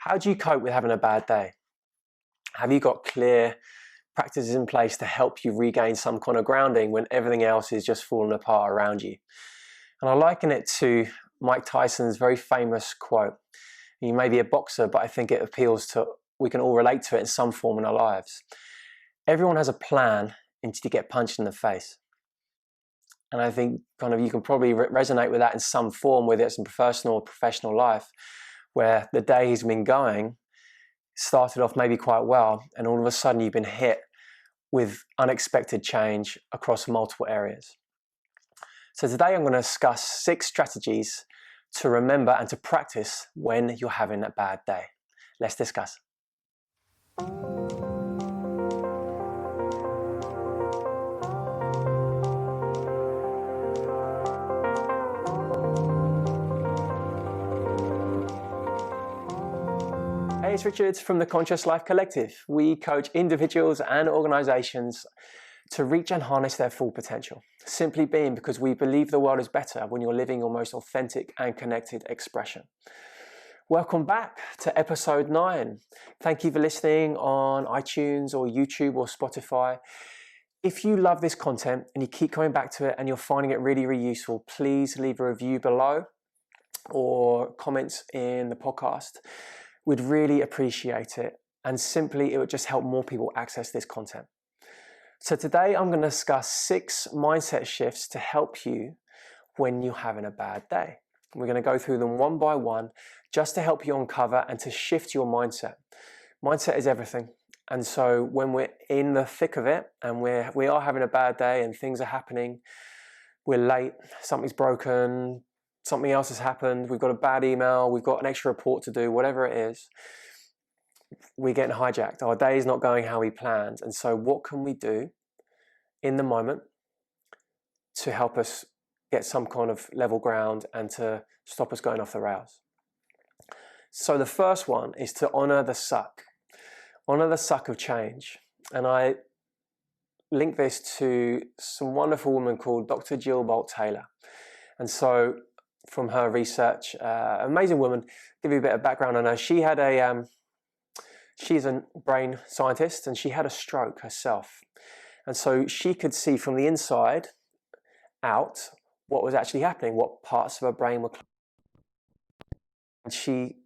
How do you cope with having a bad day? Have you got clear practices in place to help you regain some kind of grounding when everything else is just falling apart around you? And I liken it to Mike Tyson's very famous quote. You may be a boxer, but I think it appeals to, we can all relate to it in some form in our lives. Everyone has a plan until you get punched in the face. And I think kind of you can probably resonate with that in some form, whether it's in personal or professional life, where the day has been going, started off maybe quite well, and all of a sudden you've been hit with unexpected change across multiple areas. So today I'm going to discuss 6 strategies to remember and to practice when you're having a bad day. Let's discuss. Hey, it's Richard from the Conscious Life Collective. We coach individuals and organizations to reach and harness their full potential. Simply being because we believe the world is better when you're living your most authentic and connected expression. Welcome back to episode 9. Thank you for listening on iTunes or YouTube or Spotify. If you love this content and you keep coming back to it and you're finding it really, really useful, please leave a review below or comments in the podcast. We'd really appreciate it, and simply it would just help more people access this content. So today I'm going to discuss 6 mindset shifts to help you when you're having a bad day. We're going to go through them one by one just to help you uncover and to shift your mindset. Mindset is everything. And so when we're in the thick of it and we are having a bad day and things are happening, we're late, something's broken, something else has happened, we've got a bad email, we've got an extra report to do, whatever it is, we're getting hijacked. Our day is not going how we planned. And so what can we do in the moment to help us get some kind of level ground and to stop us going off the rails? So the first one is to honor the suck. Honor the suck of change. And I link this to some wonderful woman called Dr. Jill Bolte-Taylor. And so from her research, amazing woman, give you a bit of background on her. She had she's a brain scientist and she had a stroke herself. And so she could see from the inside out what was actually happening, what parts of her brain were closed. And she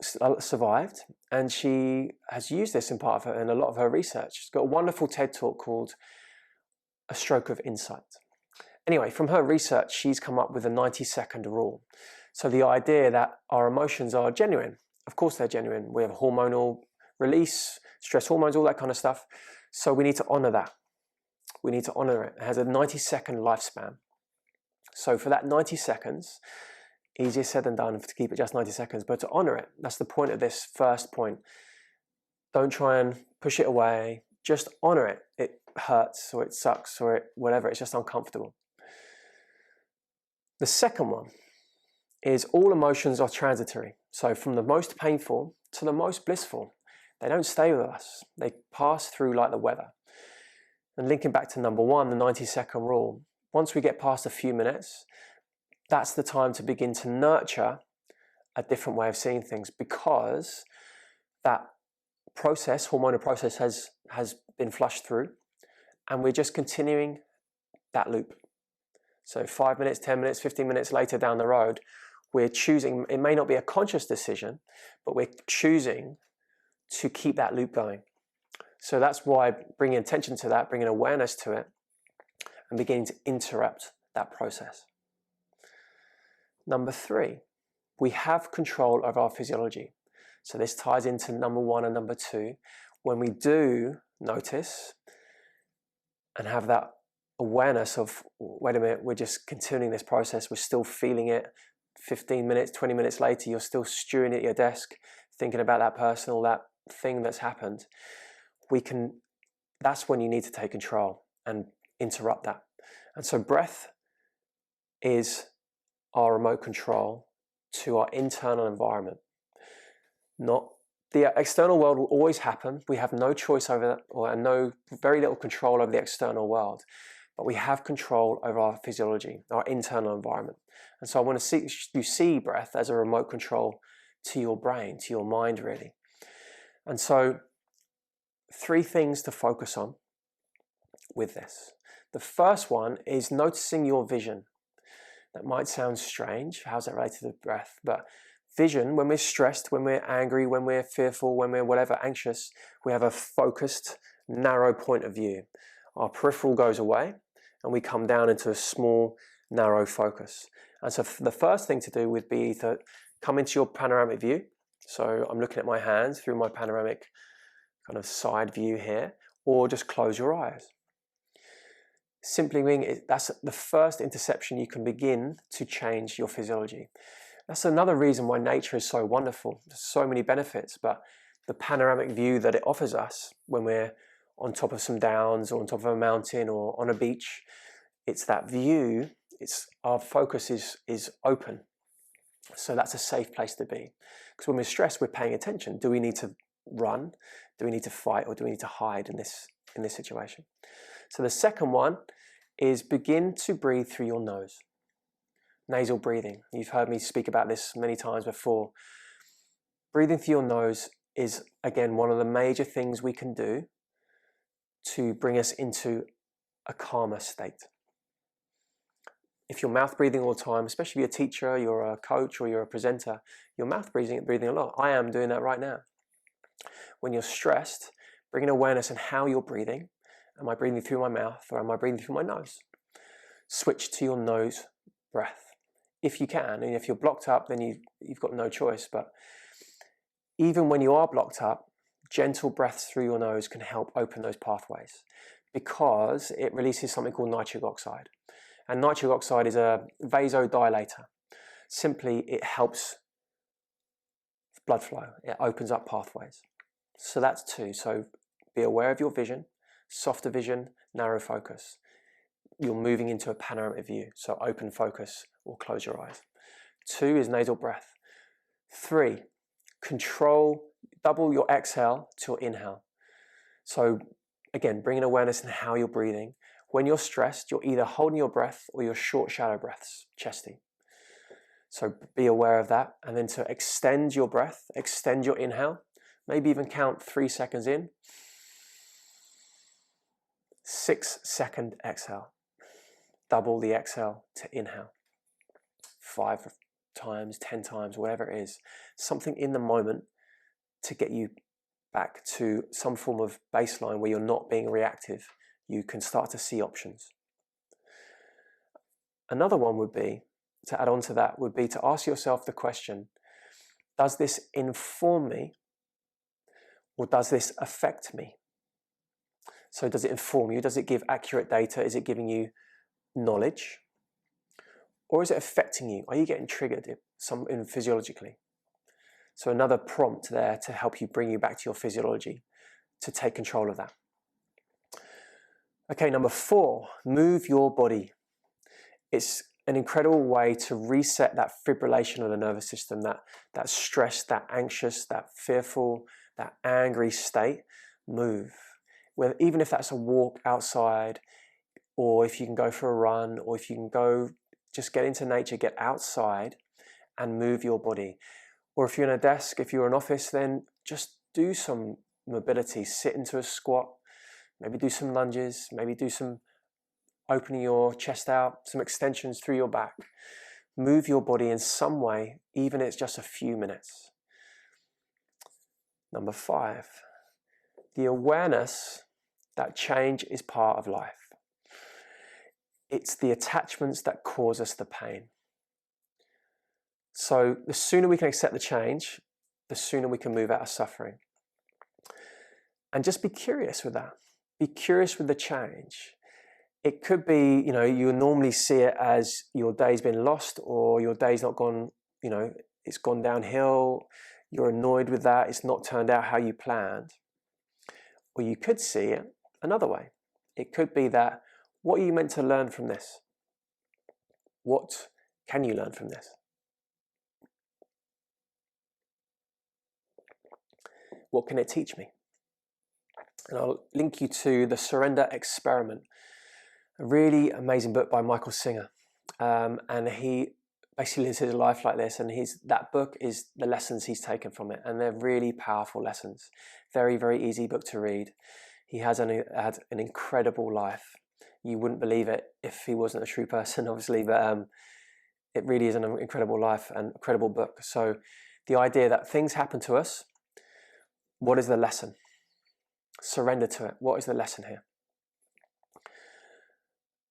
survived, and she has used this in part of her, in a lot of her research. She's got a wonderful TED talk called A Stroke of Insight. Anyway, from her research, she's come up with a 90-second rule. So the idea that our emotions are genuine. Of course they're genuine. We have hormonal release, stress hormones, all that kind of stuff. So we need to honor that. We need to honor it. It has a 90-second lifespan. So for that 90 seconds, easier said than done to keep it just 90 seconds, but to honor it. That's the point of this first point. Don't try and push it away. Just honor it. It hurts or it sucks or whatever. It's just uncomfortable. The second one is all emotions are transitory. So from the most painful to the most blissful, they don't stay with us. They pass through like the weather. And linking back to number 1, the 90-second rule, once we get past a few minutes, that's the time to begin to nurture a different way of seeing things, because that process, hormonal process, has been flushed through, and we're just continuing that loop. So 5 minutes, 10 minutes, 15 minutes later down the road, we're choosing, it may not be a conscious decision, but we're choosing to keep that loop going. So that's why bringing attention to that, bringing awareness to it, and beginning to interrupt that process. Number 3, we have control of our physiology. So this ties into number 1 and number 2. When we do notice and have that awareness of, wait a minute, we're just continuing this process, we're still feeling it, 15 minutes, 20 minutes later, you're still stewing at your desk, thinking about that person or that thing that's happened, that's when you need to take control and interrupt that. And so breath is our remote control to our internal environment. Not the external world will always happen. We have no choice over that, or very little control over the external world. But we have control over our physiology, our internal environment. And so I want to see breath as a remote control to your brain, to your mind, really. And so 3 things to focus on with this. The first one is noticing your vision. That might sound strange. How's that related to the breath? But vision, when we're stressed, when we're angry, when we're fearful, when we're whatever, anxious, we have a focused, narrow point of view. Our peripheral goes away and we come down into a small, narrow focus. And so the first thing to do would be to come into your panoramic view. So I'm looking at my hands through my panoramic kind of side view here, or just close your eyes. Simply meaning that's the first interception you can begin to change your physiology. That's another reason why nature is so wonderful. There's so many benefits, but the panoramic view that it offers us when we're on top of some downs or on top of a mountain or on a beach, it's that view, our focus is open. So that's a safe place to be. Because when we're stressed, we're paying attention. Do we need to run? Do we need to fight? Or do we need to hide in this situation? So the second one is begin to breathe through your nose. Nasal breathing. You've heard me speak about this many times before. Breathing through your nose is, again, one of the major things we can do to bring us into a calmer state. If you're mouth breathing all the time, especially if you're a teacher, you're a coach, or you're a presenter, you're mouth breathing a lot. I am doing that right now. When you're stressed, bring an awareness on how you're breathing. Am I breathing through my mouth or am I breathing through my nose? Switch to your nose breath if you can. And if you're blocked up, then you've got no choice. But even when you are blocked up, gentle breaths through your nose can help open those pathways because it releases something called nitric oxide. And nitric oxide is a vasodilator. Simply, it helps blood flow. It opens up pathways. So that's 2. So be aware of your vision, softer vision, narrow focus. You're moving into a panoramic view. So open focus or close your eyes. 2 is nasal breath. 3, double your exhale to your inhale. So again, bring an awareness in how you're breathing. When you're stressed, you're either holding your breath or you're short, shallow breaths, chesty. So be aware of that. And then to extend your breath, extend your inhale, maybe even count 3 seconds in, 6-second exhale. Double the exhale to inhale. 5 times, 10 times, whatever it is. Something in the moment to get you back to some form of baseline where you're not being reactive. You can start to see options. Another one would be, to add on to that, would be to ask yourself the question, does this inform me or does this affect me? So does it inform you? Does it give accurate data? Is it giving you knowledge? Or is it affecting you? Are you getting triggered physiologically? So another prompt there to help you bring you back to your physiology, to take control of that. Okay, number 4, move your body. It's an incredible way to reset that fibrillation of the nervous system, that stress, that anxious, that fearful, that angry state. Move. Even if that's a walk outside, or if you can go for a run, or if you can go just get into nature, get outside and move your body. Or if you're in a desk, if you're in an office, then just do some mobility, sit into a squat, maybe do some lunges, maybe do some opening your chest out, some extensions through your back. Move your body in some way, even if it's just a few minutes. Number 5, the awareness that change is part of life. It's the attachments that cause us the pain. So the sooner we can accept the change, the sooner we can move out of suffering. And just be curious with that. Be curious with the change. It could be, you normally see it as your day's been lost or your day's not gone, it's gone downhill. You're annoyed with that. It's not turned out how you planned. Or you could see it another way. It could be that, what are you meant to learn from this? What can you learn from this? What can it teach me? And I'll link you to The Surrender Experiment, a really amazing book by Michael Singer. And he basically lives his life like this, and that book is the lessons he's taken from it, and they're really powerful lessons. Very, very easy book to read. He has had an incredible life. You wouldn't believe it if he wasn't a true person, obviously, but it really is an incredible life and incredible book. So the idea that things happen to us, what is the lesson? Surrender to it. What is the lesson here?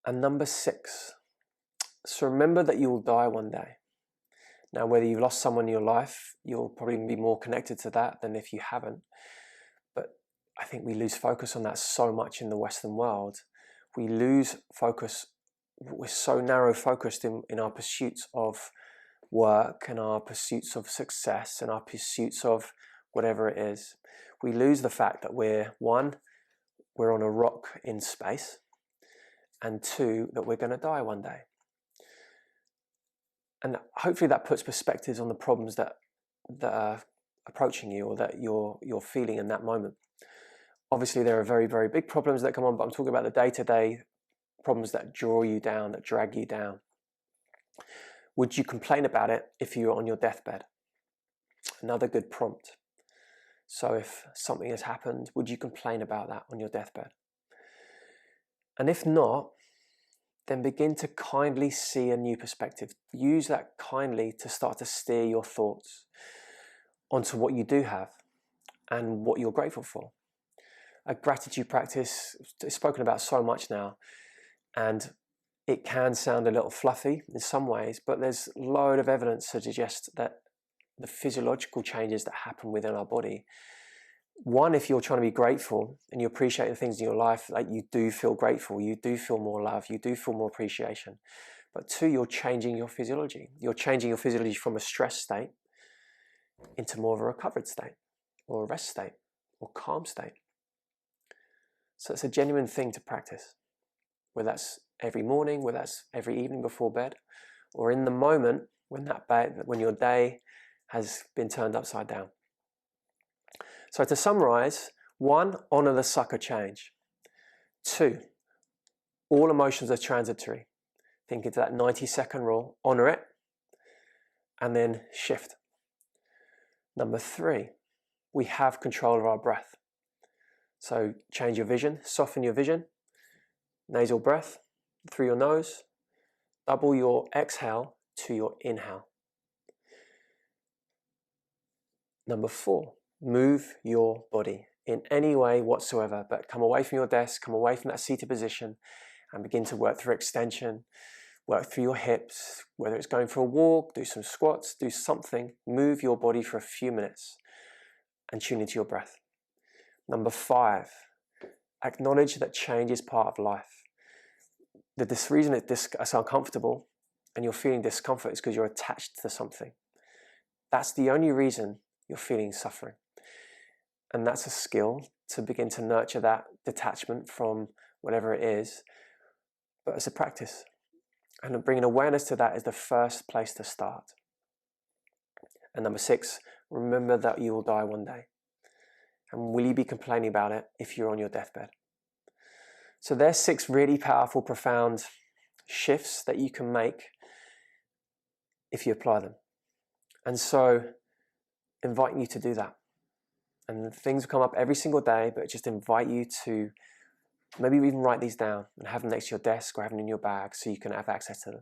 And number 6, so remember that you will die one day. Now, whether you've lost someone in your life, you'll probably be more connected to that than if you haven't. But I think we lose focus on that so much in the Western world. We lose focus. We're so narrow focused in our pursuits of work and our pursuits of success and our pursuits of whatever it is. We lose the fact that we're on a rock in space, and 2, that we're going to die one day. And hopefully that puts perspectives on the problems that are approaching you, or that you're feeling in that moment. Obviously, there are very, very big problems that come on, but I'm talking about the day-to-day problems that draw you down, that drag you down. Would you complain about it if you were on your deathbed? Another good prompt. So if something has happened, would you complain about that on your deathbed? And if not, then begin to kindly see a new perspective. Use that kindly to start to steer your thoughts onto what you do have and what you're grateful for. A gratitude practice is spoken about so much now, and it can sound a little fluffy in some ways, but there's a load of evidence to suggest that the physiological changes that happen within our body. One, if you're trying to be grateful and you appreciate the things in your life, like you do feel grateful, you do feel more love, you do feel more appreciation. But 2, you're changing your physiology. You're changing your physiology from a stress state into more of a recovered state, or a rest state, or calm state. So it's a genuine thing to practice, whether that's every morning, whether that's every evening before bed, or in the moment when your day has been turned upside down. So to summarize, 1, honor the sucker change. 2, all emotions are transitory. Think into that 90-second rule, honor it, and then shift. Number 3, we have control of our breath. So change your vision, soften your vision, nasal breath through your nose, double your exhale to your inhale. Number 4, move your body in any way whatsoever, but come away from your desk, come away from that seated position, and begin to work through extension, work through your hips, whether it's going for a walk, do some squats, do something, move your body for a few minutes and tune into your breath. Number 5, acknowledge that change is part of life. The reason it's uncomfortable and you're feeling discomfort is because you're attached to something. That's the only reason you're feeling suffering. And that's a skill to begin to nurture that detachment from whatever it is, but it's a practice. And bringing awareness to that is the first place to start. And number 6, remember that you will die one day. And will you be complaining about it if you're on your deathbed? So there's 6 really powerful, profound shifts that you can make if you apply them. And so inviting you to do that. And things will come up every single day, but just invite you to maybe even write these down and have them next to your desk or have them in your bag so you can have access to them.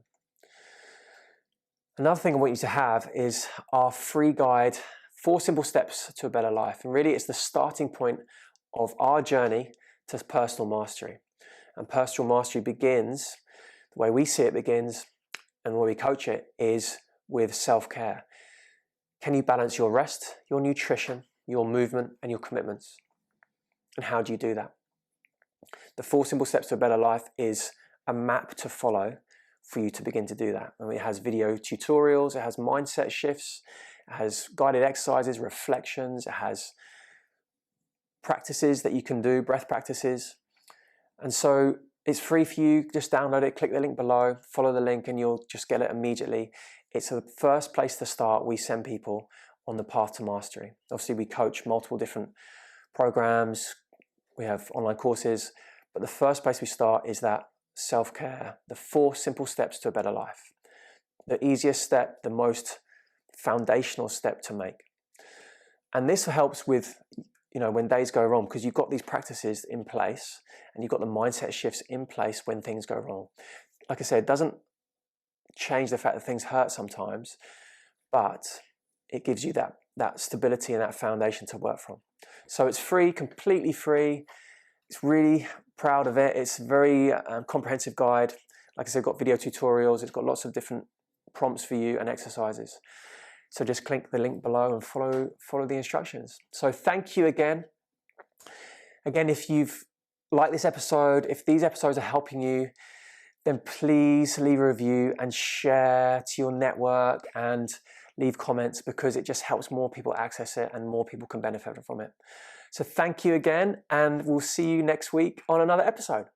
Another thing I want you to have is our free guide, 4 simple steps to a better life. And really it's the starting point of our journey to personal mastery. And personal mastery begins, the way we see it begins, and the way we coach it is with self-care. Can you balance your rest, your nutrition, your movement, and your commitments? And how do you do that? The 4 simple steps to a better life is a map to follow for you to begin to do that. And it has video tutorials, it has mindset shifts, it has guided exercises, reflections, it has practices that you can do, breath practices. And so it's free for you. Just download it, click the link below, follow the link, and you'll just get it immediately. It's the first place to start. We send people on the path to mastery. Obviously, we coach multiple different programs. We have online courses, but the first place we start is that self-care, the 4 simple steps to a better life. the easiest step, the most foundational step to make. And this helps with, when days go wrong, because you've got these practices in place and you've got the mindset shifts in place when things go wrong. Like I said, it doesn't change the fact that things hurt sometimes, but it gives you that stability and that foundation to work from. So it's free, completely free. It's really proud of it. It's a very comprehensive guide. Like I said, got video tutorials. It's got lots of different prompts for you and exercises. So just click the link below and follow the instructions. So thank you again. Again, if you've liked this episode, if these episodes are helping you, then please leave a review and share to your network and leave comments, because it just helps more people access it and more people can benefit from it. So thank you again, and we'll see you next week on another episode.